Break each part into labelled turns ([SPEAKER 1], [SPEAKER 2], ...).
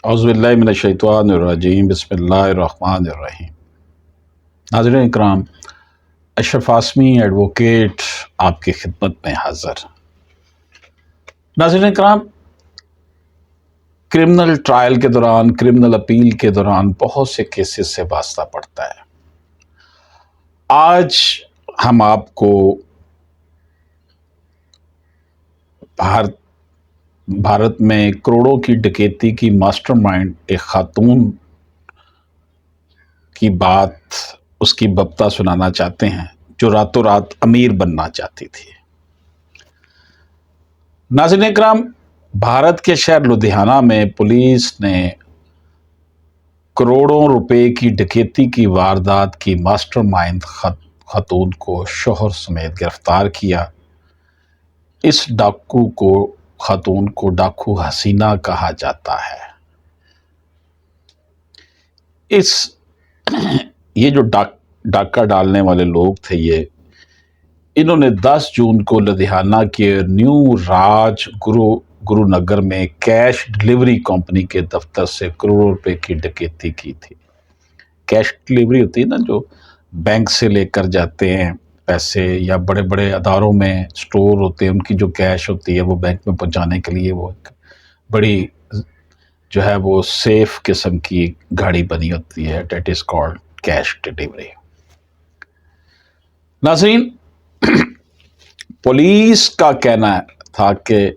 [SPEAKER 1] اعوذ باللہ من الشیطان الرجیم بسم اللہ الرحمن الرحیم۔ ناظرین اکرام، اشرف عاصمی ایڈوکیٹ آپ کی خدمت میں حاضر۔ ناظرین اکرام، کرمنل ٹرائل کے دوران، کرمنل اپیل کے دوران بہت سے کیسز سے واسطہ پڑتا ہے۔ آج ہم آپ کو بھارت میں کروڑوں کی ڈکیتی کی ماسٹر مائنڈ ایک خاتون کی بات، اس کی ببتا سنانا چاہتے ہیں جو راتوں رات امیر بننا چاہتی تھی۔ ناظرین اکرام، بھارت کے شہر لدھیانہ میں پولیس نے کروڑوں روپے کی ڈکیتی کی واردات کی ماسٹر مائنڈ خاتون کو شوہر سمیت گرفتار کیا۔ اس خاتون کو ڈاکو حسینہ کہا جاتا ہے۔ یہ جو ڈاکہ ڈالنے والے لوگ تھے، انہوں نے 10 جون کو لدھیانہ کے نیو راج گرو نگر میں کیش ڈلیوری کمپنی کے دفتر سے کروڑوں روپے کی ڈکیتی کی تھی۔ کیش ڈلیوری ہوتی ہے نا، جو بینک سے لے کر جاتے ہیں پیسے، یا بڑے بڑے اداروں میں سٹور ہوتے ہیں، ان کی جو کیش ہوتی ہے وہ بینک میں پہنچانے کے لیے وہ ایک بڑی جو ہے وہ سیف قسم کی گاڑی بنی ہوتی ہے، that is called cash delivery. ناظرین، پولیس کا کہنا تھا کہ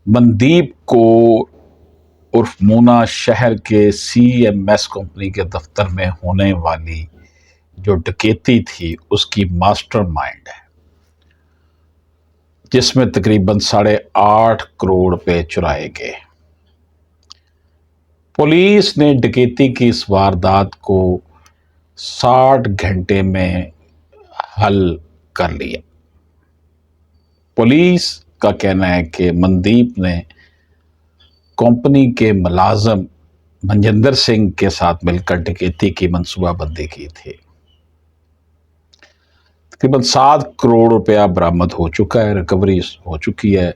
[SPEAKER 1] مندیپ کور عرف مونا شہر کے سی ایم ایس کمپنی کے دفتر میں ہونے والی جو ڈکیتی تھی اس کی ماسٹر مائنڈ ہے، جس میں تقریباً 8.5 کروڑ روپے چرائے گئے۔ پولیس نے ڈکیتی کی اس واردات کو 60 گھنٹے میں حل کر لیا۔ پولیس کا کہنا ہے کہ مندیپ نے کمپنی کے ملازم منجندر سنگھ کے ساتھ مل کر ڈکیتی کی منصوبہ بندی کی تھی۔ تقریباً 7 کروڑ روپیہ برآمد ہو چکا ہے، ریکوری ہو چکی ہے،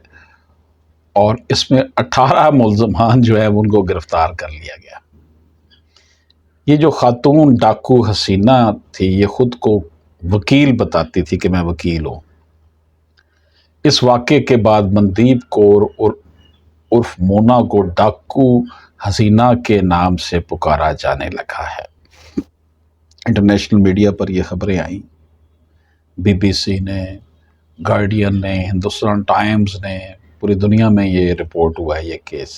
[SPEAKER 1] اور اس میں 18 ملزمان جو ہے ان کو گرفتار کر لیا گیا۔ یہ جو خاتون ڈاکو حسینہ تھی، یہ خود کو وکیل بتاتی تھی کہ میں وکیل ہوں۔ اس واقعے کے بعد مندیپ کور عرف مونا کو ڈاکو حسینہ کے نام سے پکارا جانے لگا ہے۔ انٹرنیشنل میڈیا پر یہ خبریں آئیں، BBC نے، گارڈین نے، ہندوستان ٹائمز نے، پوری دنیا میں یہ رپورٹ ہوا ہے یہ کیس۔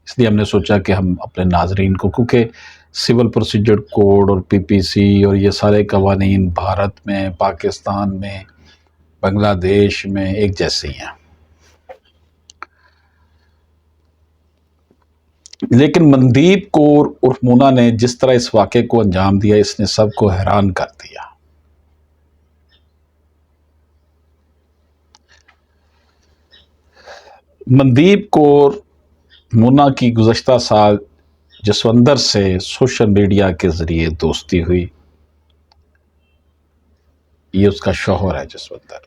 [SPEAKER 1] اس لیے ہم نے سوچا کہ ہم اپنے ناظرین کو، کیونکہ سول پروسیجر کوڈ اور PPC اور یہ سارے قوانین بھارت میں، پاکستان میں، بنگلہ دیش میں ایک جیسے ہی ہیں، لیکن مندیپ کور عرف مونا نے جس طرح اس واقعے کو انجام دیا، اس نے سب کو حیران کر دیا۔ مندیپ کور مونا کی گزشتہ سال جسوندر سے سوشل میڈیا کے ذریعے دوستی ہوئی۔ یہ اس کا شوہر ہے جسوندر۔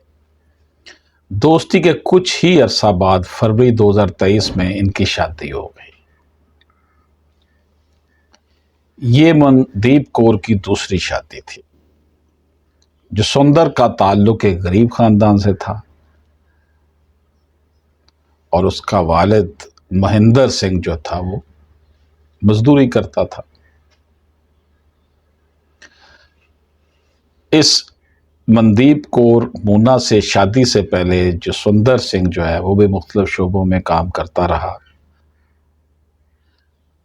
[SPEAKER 1] دوستی کے کچھ ہی عرصہ بعد فروری 2023 میں ان کی شادی ہو گئی۔ یہ مندیپ کور کی دوسری شادی تھی۔ جسوندر کا تعلق ایک غریب خاندان سے تھا، اور اس کا والد مہندر سنگھ جو تھا وہ مزدوری کرتا تھا۔ اس مندیپ کور مونا سے شادی سے پہلے جسوندر سنگھ جو ہے وہ بھی مختلف شعبوں میں کام کرتا رہا،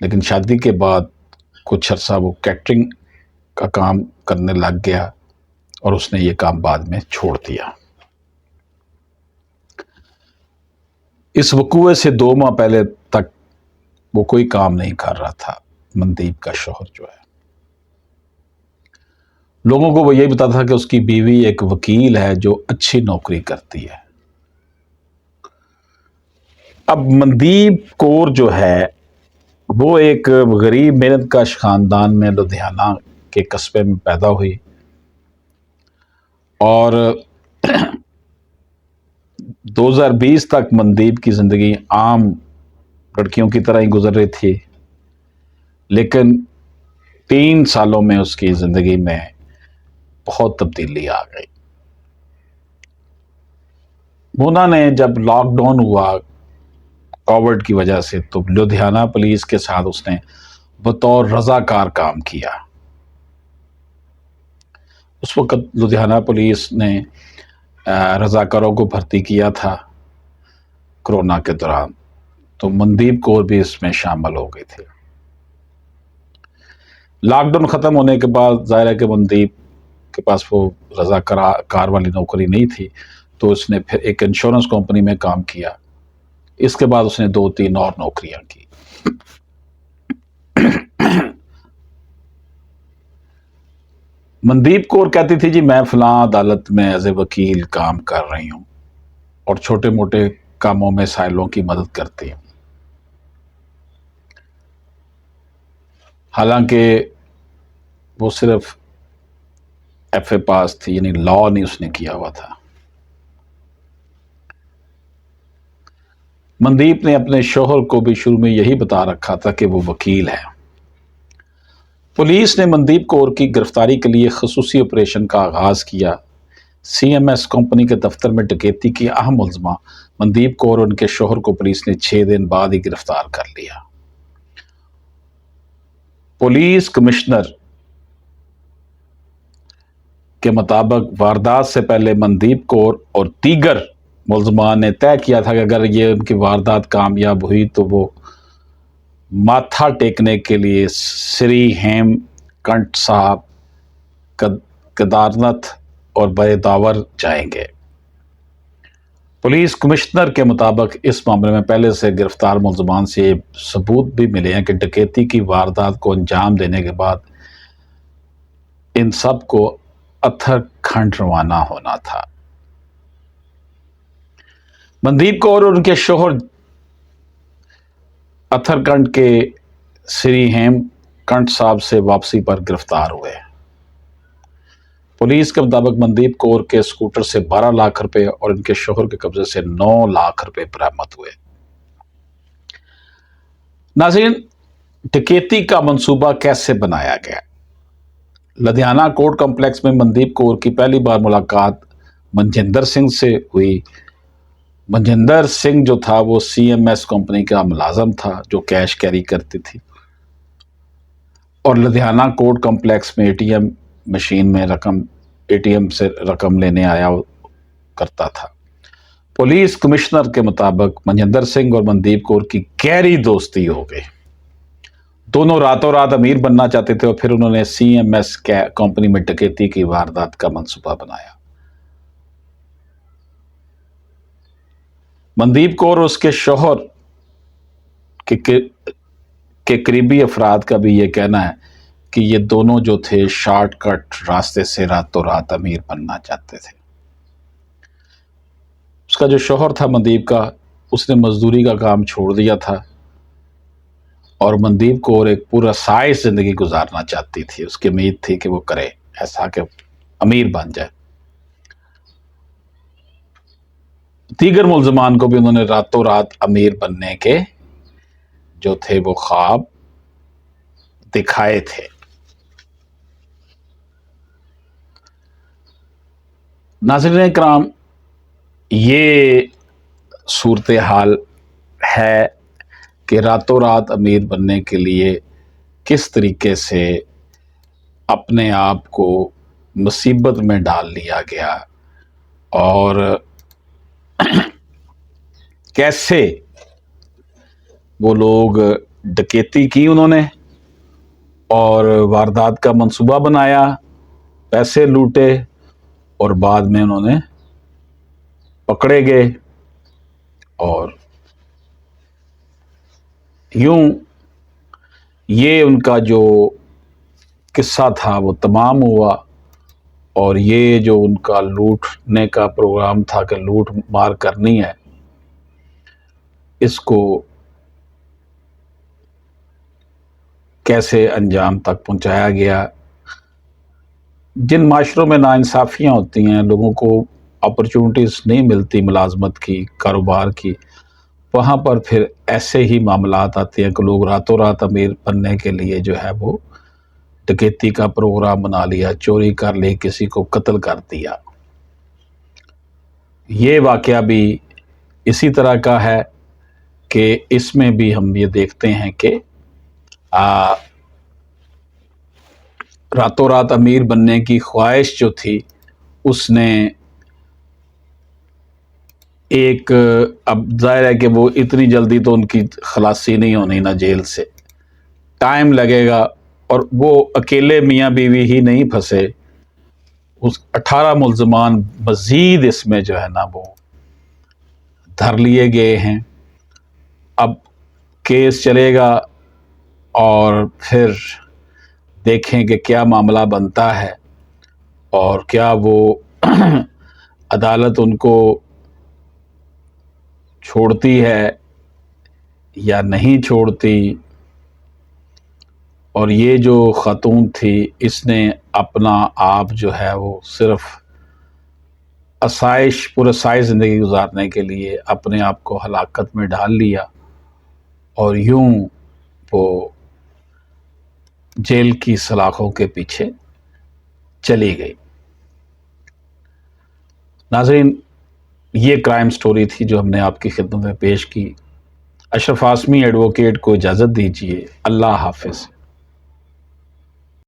[SPEAKER 1] لیکن شادی کے بعد کچھ عرصہ وہ کیٹرنگ کا کام کرنے لگ گیا، اور اس نے یہ کام بعد میں چھوڑ دیا۔ اس وقوعے سے 2 ماہ پہلے تک وہ کوئی کام نہیں کر رہا تھا، مندیپ کا شوہر جو ہے۔ لوگوں کو وہ یہی بتاتا تھا کہ اس کی بیوی ایک وکیل ہے جو اچھی نوکری کرتی ہے۔ اب مندیپ کور جو ہے وہ ایک غریب محنت کش خاندان میں لدھیانہ کے قصبے میں پیدا ہوئی، اور 2020 تک مندیپ کی زندگی عام لڑکیوں کی طرح ہی گزر رہی تھی، لیکن 3 سالوں میں اس کی زندگی میں بہت تبدیلی آ گئی۔ مونا نے جب لاک ڈاؤن ہوا کووڈ کی وجہ سے، تو لدھیانہ پولیس کے ساتھ اس نے بطور رضاکار کام کیا۔ اس وقت لدھیانہ پولیس نے رضاکاروں کو بھرتی کیا تھا کورونا کے دوران، تو مندیپ کور بھی اس میں شامل ہو گئے تھے۔ لاک ڈاؤن ختم ہونے کے بعد ظاہر ہے کہ مندیپ کے پاس وہ رضاکار والی نوکری نہیں تھی، تو اس نے پھر ایک انشورنس کمپنی میں کام کیا۔ اس کے بعد اس نے 2-3 اور نوکریاں کی۔ مندیپ کور کہتی تھی جی میں فلاں عدالت میں ایز اے وکیل کام کر رہی ہوں اور چھوٹے موٹے کاموں میں سائلوں کی مدد کرتی ہوں۔ حالانکہ وہ صرف ایف اے پاس تھی، یعنی لا نہیں اس نے کیا ہوا تھا۔ مندیپ نے اپنے شوہر کو بھی شروع میں یہی بتا رکھا تھا کہ وہ وکیل ہے۔ پولیس نے مندیپ کور کی گرفتاری کے لیے خصوصی آپریشن کا آغاز کیا۔ سی ایم ایس کمپنی کے دفتر میں ڈکیتی کی اہم ملزمہ مندیپ کور اور ان کے شوہر کو پولیس نے 6 دن بعد ہی گرفتار کر لیا۔ پولیس کمشنر کے مطابق واردات سے پہلے مندیپ کور اور دیگر ملزمان نے طے کیا تھا کہ اگر یہ ان کی واردات کامیاب ہوئی تو وہ ماتھا ٹیکنے کے لیے سری ہیم کنٹ صاحب کیدارناتھ اور بیداور جائیں گے۔ پولیس کمشنر کے مطابق اس معاملے میں پہلے سے گرفتار ملزمان سے یہ ثبوت بھی ملے ہیں کہ ڈکیتی کی واردات کو انجام دینے کے بعد ان سب کو اتھر کھنڈ روانہ ہونا تھا۔ مندیپ کور اور ان کے شوہر اتھر کنڈ کے سری ہیم کنٹ صاحب سے واپسی پر گرفتار ہوئے۔ پولیس کے مطابق مندیپ کور کے اسکوٹر سے 12 لاکھ روپے اور ان کے شوہر کے قبضے سے 9 لاکھ روپے برآمد ہوئے۔ ناظرین، ڈکیتی کا منصوبہ کیسے بنایا گیا؟ لدھیانہ کورٹ کمپلیکس میں مندیپ کور کی پہلی بار ملاقات منجندر سنگھ سے ہوئی۔ منجندر سنگھ جو تھا وہ سی ایم ایس کمپنی کا ملازم تھا جو کیش کیری کرتی تھی اور لدھیانہ کورٹ کمپلیکس میں اے ٹی ایم مشین میں اے ٹی ایم سے رقم لینے آیا کرتا تھا۔ پولیس کمشنر کے مطابق منجندر سنگھ اور مندیپ کور کی گہری دوستی ہو گئی۔ دونوں راتوں رات امیر بننا چاہتے تھے اور پھر انہوں نے سی ایم ایس کمپنی میں ڈکیتی کی واردات کا منصوبہ بنایا۔ مندیپ کور اور اس کے شوہر کے قریبی افراد کا بھی یہ کہنا ہے کہ یہ دونوں جو تھے شارٹ کٹ راستے سے راتوں رات امیر بننا چاہتے تھے۔ اس کا جو شوہر تھا مندیپ کا، اس نے مزدوری کا کام چھوڑ دیا تھا اور مندیپ کور ایک پورا سائز زندگی گزارنا چاہتی تھی۔ اس کی امید تھی کہ وہ کرے ایسا کہ امیر بن جائے۔ دیگر ملزمان کو بھی انہوں نے راتوں رات امیر بننے کے جو تھے وہ خواب دکھائے تھے۔ ناظرین کرام، یہ صورتحال ہے کہ راتوں رات امیر بننے کے لیے کس طریقے سے اپنے آپ کو مصیبت میں ڈال لیا گیا اور کیسے وہ لوگ ڈکیتی کی انہوں نے اور واردات کا منصوبہ بنایا، پیسے لوٹے اور بعد میں انہوں نے پکڑے گئے اور یوں یہ ان کا جو قصہ تھا وہ تمام ہوا۔ اور یہ جو ان کا لوٹنے کا پروگرام تھا کہ لوٹ مار کرنی ہے، اس کو کیسے انجام تک پہنچایا گیا۔ جن معاشروں میں ناانصافیاں ہوتی ہیں، لوگوں کو اپرچونٹیز نہیں ملتی ملازمت کی، کاروبار کی، وہاں پر پھر ایسے ہی معاملات آتے ہیں کہ لوگ راتوں رات امیر بننے کے لیے جو ہے وہ ڈکیتی کا پروگرام بنا لیا، چوری کر لی، کسی کو قتل کر دیا۔ یہ واقعہ بھی اسی طرح کا ہے کہ اس میں بھی ہم یہ دیکھتے ہیں کہ راتوں رات امیر بننے کی خواہش جو تھی اس نے ایک، اب ظاہر ہے کہ وہ اتنی جلدی تو ان کی خلاصی نہیں ہونی نا جیل سے، ٹائم لگے گا، اور وہ اکیلے میاں بیوی ہی نہیں پھنسے، اس 18 ملزمان مزید اس میں جو ہے نا وہ دھر لیے گئے ہیں۔ اب کیس چلے گا اور پھر دیکھیں کہ کیا معاملہ بنتا ہے اور کیا وہ عدالت ان کو چھوڑتی ہے یا نہیں چھوڑتی۔ اور یہ جو خاتون تھی اس نے اپنا آپ جو ہے وہ صرف پرآسائش زندگی گزارنے کے لیے اپنے آپ کو ہلاکت میں ڈال لیا، اور یوں وہ جیل کی سلاخوں کے پیچھے چلی گئی۔ ناظرین، یہ کرائم سٹوری تھی جو ہم نے آپ کی خدمت میں پیش کی۔ اشرف اعظمی ایڈوکیٹ کو اجازت دیجیے۔ اللہ حافظ۔